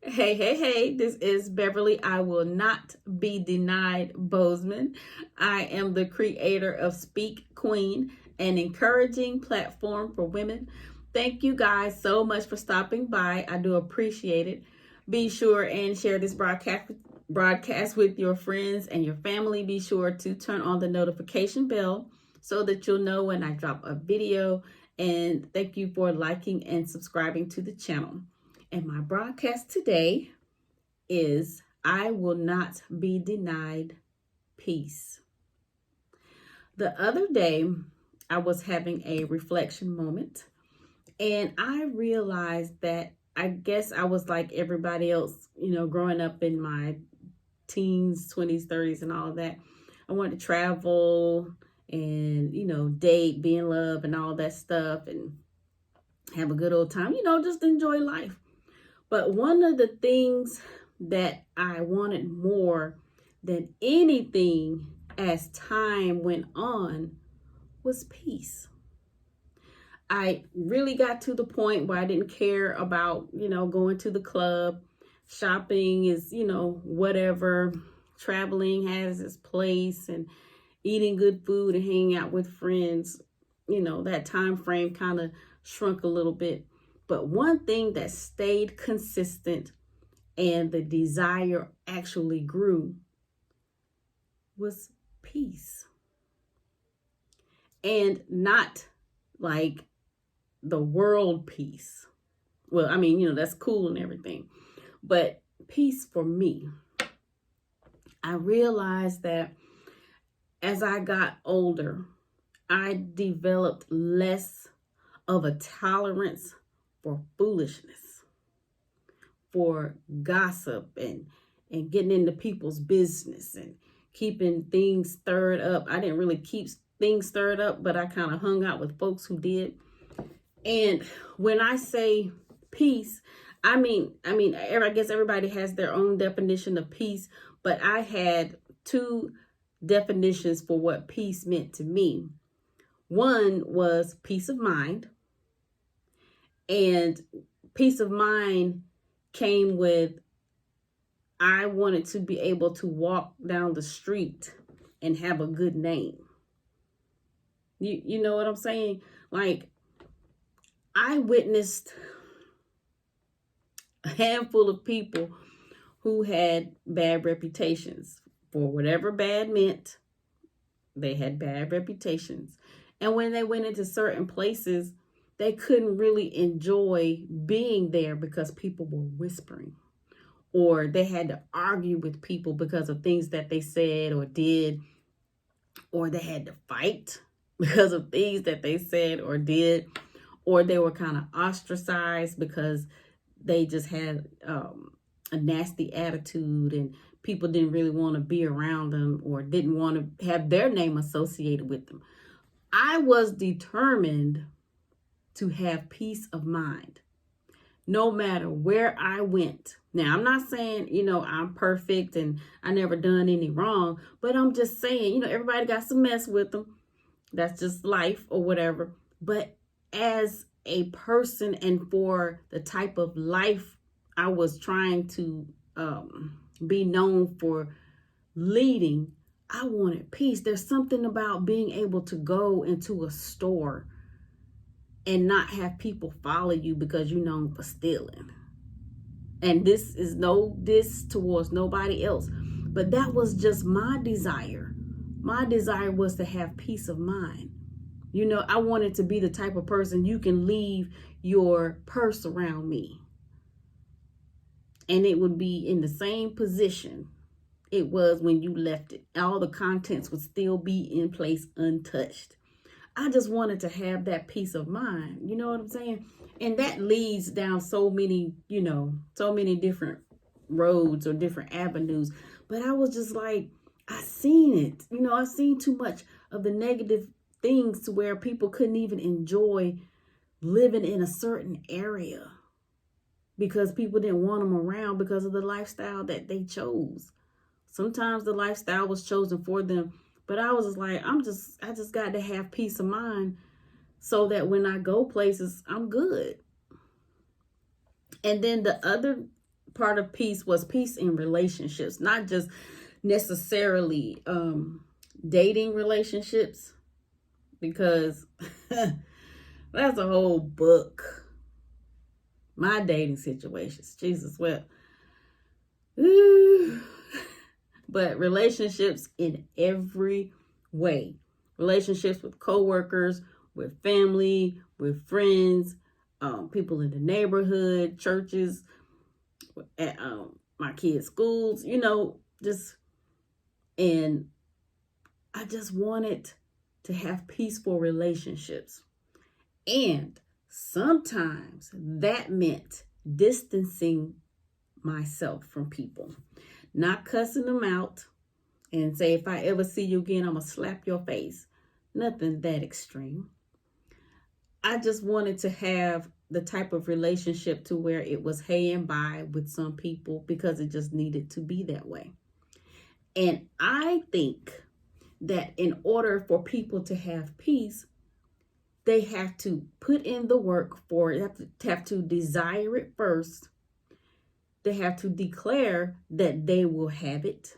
Hey, this is Beverly. I will not be denied Bozeman. I am the creator of Speak Queen, an encouraging platform for women. Thank you guys so much for stopping by. I do appreciate it. Be sure and share this broadcast with your friends and your family. Be sure to turn on the notification bell so that you'll know when I drop a video. And thank you for liking and subscribing to the channel. And my broadcast today is I will not be denied peace. The other day, I was having a reflection moment and I realized that I guess I was like everybody else, growing up in my teens, 20s, 30s, and all of that. I wanted to travel and, date, be in love, and all that stuff and have a good old time, just enjoy life. But one of the things that I wanted more than anything as time went on was peace. I really got to the point where I didn't care about, going to the club. Shopping is, whatever. Traveling has its place, and eating good food and hanging out with friends, that time frame kind of shrunk a little bit. But one thing that stayed consistent and the desire actually grew was peace. And not like the world peace. Well, I mean, that's cool and everything. But peace for me. I realized that as I got older, I developed less of a tolerance for foolishness, for gossip and getting into people's business and keeping things stirred up. I didn't really keep things stirred up, but I kind of hung out with folks who did. And when I say peace, I guess everybody has their own definition of peace, but I had two definitions for what peace meant to me. One was peace of mind, and peace of mind came with I wanted to be able to walk down the street and have a good name. You know what I'm saying? Like, I witnessed a handful of people who had bad reputations. For whatever bad meant, they had bad reputations. And when they went into certain places, they couldn't really enjoy being there because people were whispering, or they had to argue with people because of things that they said or did, or they had to fight because of things that they said or did, or they were kind of ostracized because they just had a nasty attitude and people didn't really want to be around them or didn't want to have their name associated with them. I was determined to have peace of mind no matter where I went. Now, I'm not saying, I'm perfect and I never done any wrong, but I'm just saying, everybody got some mess with them. That's just life or whatever. But as a person and for the type of life I was trying to be known for leading, I wanted peace. There's something about being able to go into a store and not have people follow you because you're known for stealing. And this is no diss towards nobody else, but that was just my desire. My desire was to have peace of mind. I wanted to be the type of person you can leave your purse around me and it would be in the same position it was when you left it. All the contents would still be in place untouched. I just wanted to have that peace of mind. You know what I'm saying? And that leads down so many different roads or different avenues. But I was just like, I seen it. I seen too much of the negative things to where people couldn't even enjoy living in a certain area because people didn't want them around because of the lifestyle that they chose. Sometimes the lifestyle was chosen for them, but I was just like, I just got to have peace of mind so that when I go places, I'm good. And then the other part of peace was peace in relationships, not just necessarily dating relationships, because that's a whole book. My dating situations, Jesus, well, but relationships in every way. Relationships with coworkers, with family, with friends, people in the neighborhood, churches, at my kids' schools, and I just wanted to have peaceful relationships. And sometimes that meant distancing myself from people, not cussing them out and say, if I ever see you again, I'm going to slap your face. Nothing that extreme. I just wanted to have the type of relationship to where it was hey and bye with some people, because it just needed to be that way. And I think that in order for people to have peace, they have to put in the work for it, have to desire it first. They have to declare that they will have it,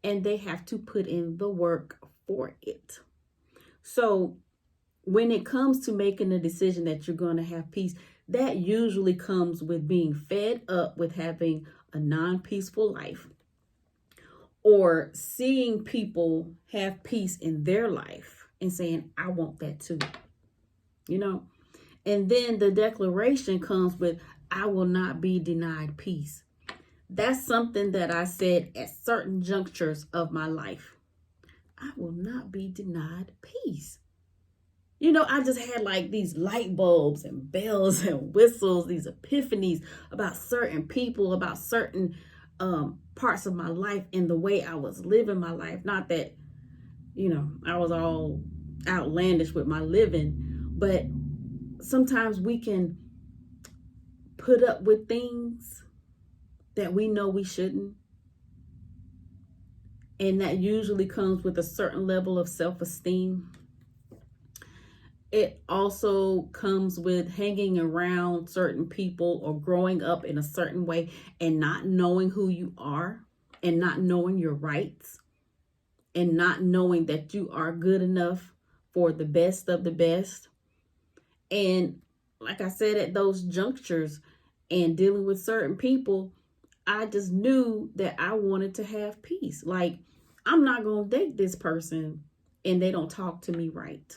and they have to put in the work for it. So when it comes to making a decision that you're going to have peace, that usually comes with being fed up with having a non-peaceful life, or seeing people have peace in their life and saying, I want that too. And then the declaration comes with, I will not be denied peace. That's something that I said at certain junctures of my life. I will not be denied peace. I just had like these light bulbs and bells and whistles, these epiphanies about certain people, about certain parts of my life and the way I was living my life. Not that, I was all outlandish with my living, but sometimes we can put up with things that we know we shouldn't. And that usually comes with a certain level of self-esteem. It also comes with hanging around certain people or growing up in a certain way and not knowing who you are, and not knowing your rights, and not knowing that you are good enough for the best of the best. And like I said, at those junctures and dealing with certain people, I just knew that I wanted to have peace. Like, I'm not going to date this person and they don't talk to me right.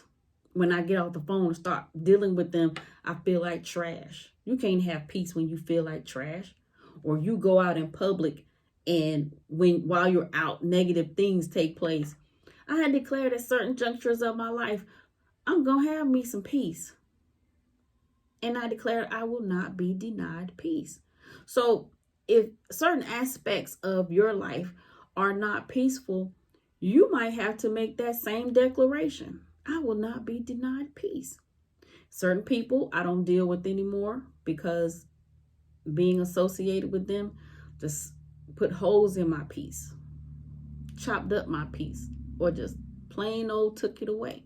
When I get off the phone and start dealing with them, I feel like trash. You can't have peace when you feel like trash. Or you go out in public and while you're out, negative things take place. I had declared at certain junctures of my life, I'm going to have me some peace. And I declared I will not be denied peace. So if certain aspects of your life are not peaceful, you might have to make that same declaration. I will not be denied peace. Certain people I don't deal with anymore, because being associated with them just put holes in my peace, chopped up my peace, or just plain old took it away.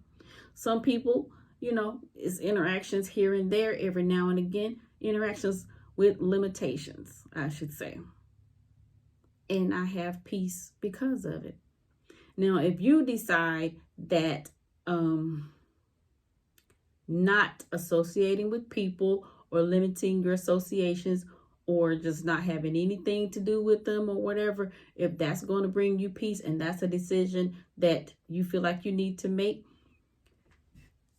Some people, it's interactions here and there every now and again, interactions with limitations, I should say. And I have peace because of it. Now, if you decide that not associating with people, or limiting your associations, or just not having anything to do with them or whatever, if that's going to bring you peace and that's a decision that you feel like you need to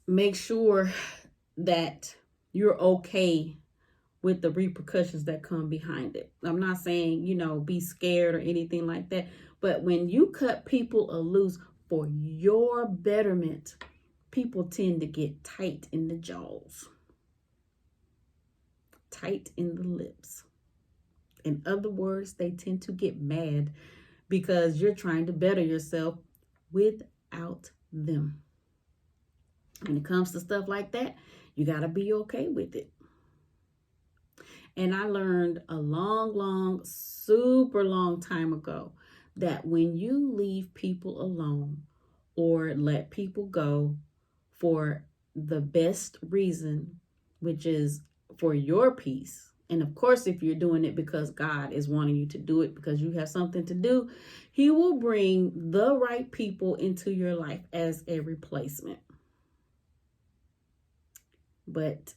make sure that you're okay with the repercussions that come behind it. I'm not saying, be scared or anything like that. But when you cut people loose for your betterment, people tend to get tight in the jaws, tight in the lips. In other words, they tend to get mad because you're trying to better yourself without them. When it comes to stuff like that, you got to be okay with it. And I learned a super long time ago that when you leave people alone or let people go for the best reason, which is for your peace And of course, if you're doing it because God is wanting you to do it because you have something to do, He will bring the right people into your life as a replacement. But,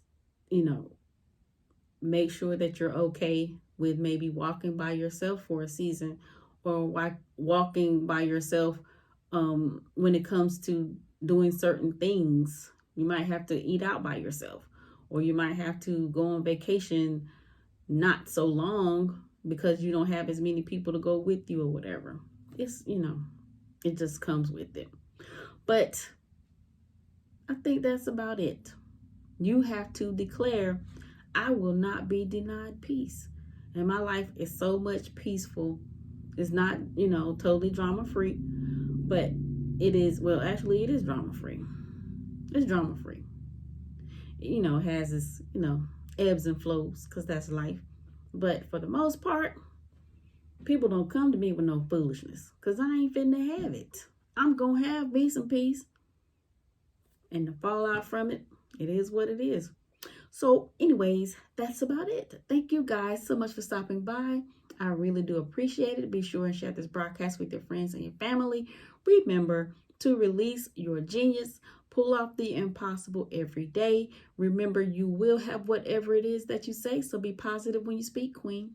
make sure that you're okay with maybe walking by yourself for a season, or walking by yourself when it comes to doing certain things. You might have to eat out by yourself, or you might have to go on vacation not so long because you don't have as many people to go with you or whatever. It's, it just comes with it. But I think that's about it. You have to declare, I will not be denied peace. And my life is so much peaceful. It's not, totally drama free, but it is, well, actually it is drama free. It's drama free. It has its, ebbs and flows, because that's life. But for the most part, people don't come to me with no foolishness, because I ain't finna have it. I'm going to have me some peace. And the fallout from it, it is what it is. So anyways, that's about it. Thank you guys so much for stopping by. I really do appreciate it. Be sure and share this broadcast with your friends and your family. Remember to release your genius. Pull off the impossible every day. Remember, you will have whatever it is that you say. So be positive when you speak, Queen.